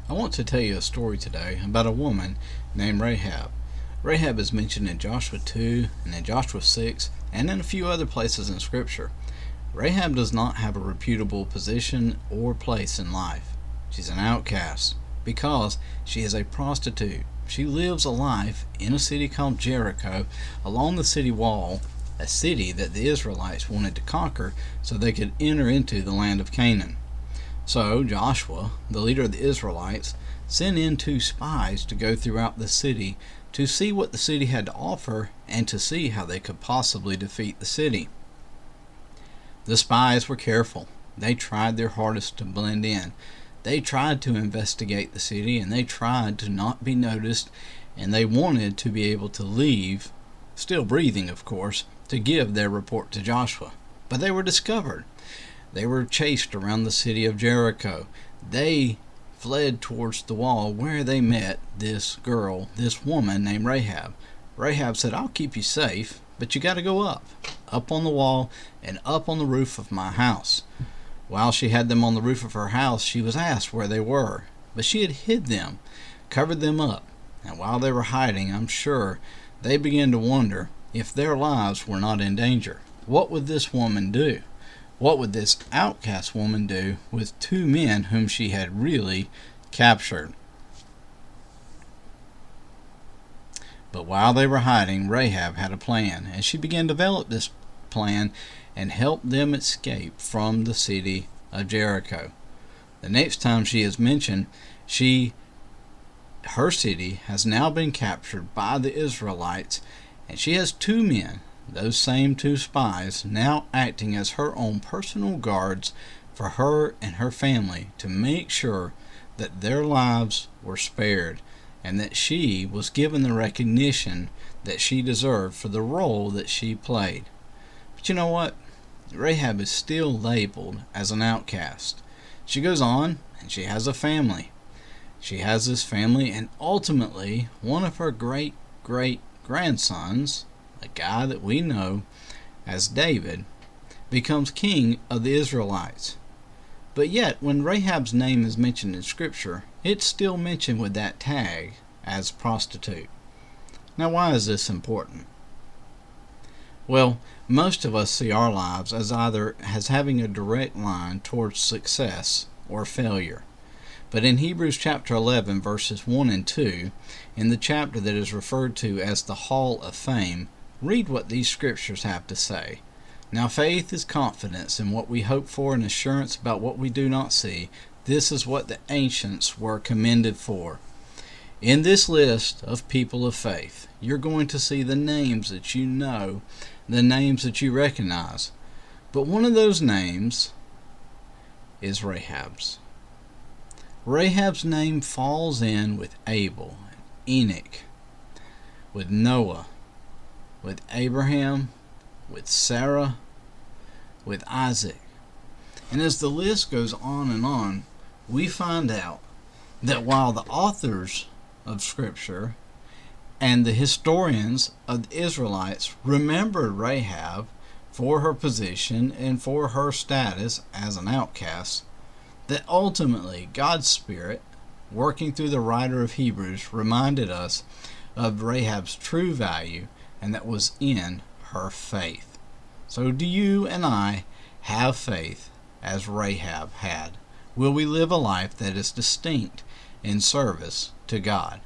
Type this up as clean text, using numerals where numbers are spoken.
I want to tell you a story today about a woman named Rahab. Rahab is mentioned in Joshua 2 and in Joshua 6 and in a few other places in Scripture. Rahab does not have a reputable position or place in life. She's an outcast because she is a prostitute. She lives a life in a city called Jericho along the city wall, a city that the Israelites wanted to conquer so they could enter into the land of Canaan. So Joshua, the leader of the Israelites, sent in 2 spies to go throughout the city to see what the city had to offer and to see how they could possibly defeat the city. The spies were careful. They tried their hardest to blend in. They tried to investigate the city, and they tried to not be noticed, and they wanted to be able to leave, still breathing of course, to give their report to Joshua. But they were discovered. They were chased around the city of Jericho. They fled towards the wall where they met this girl, this woman named Rahab. Rahab said, "I'll keep you safe, but you got to go up on the wall and up on the roof of my house." While she had them on the roof of her house, she was asked where they were, but she had hid them, covered them up, and while they were hiding, I'm sure they began to wonder if their lives were not in danger. What would this woman do? What would this outcast woman do with 2 men whom she had really captured? But while they were hiding, Rahab had a plan, and she began to develop this plan and help them escape from the city of Jericho. The next time she is mentioned, her city has now been captured by the Israelites, and she has 2 men, those same 2 spies, now acting as her own personal guards for her and her family to make sure that their lives were spared and that she was given the recognition that she deserved for the role that she played. But you know what? Rahab is still labeled as an outcast. She goes on and she has a family. She has this family, and ultimately one of her great-great-grandsons, a guy that we know as David, becomes king of the Israelites. But yet, when Rahab's name is mentioned in Scripture, it's still mentioned with that tag as prostitute. Now, why is this important? Well, most of us see our lives as either as having a direct line towards success or failure. But in Hebrews chapter 11, verses 1 and 2, in the chapter that is referred to as the Hall of Fame, read what these scriptures have to say. "Now faith is confidence in what we hope for and assurance about what we do not see. This is what the ancients were commended for." In this list of people of faith, you're going to see the names that you know, the names that you recognize. But one of those names is Rahab's. Rahab's name falls in with Abel, Enoch, with Noah, with Abraham, with Sarah, with Isaac. And as the list goes on, we find out that while the authors of Scripture and the historians of the Israelites remembered Rahab for her position and for her status as an outcast, that ultimately God's Spirit, working through the writer of Hebrews, reminded us of Rahab's true value, and that was in her faith. So do you and I have faith as Rahab had? Will we live a life that is distinct in service to God?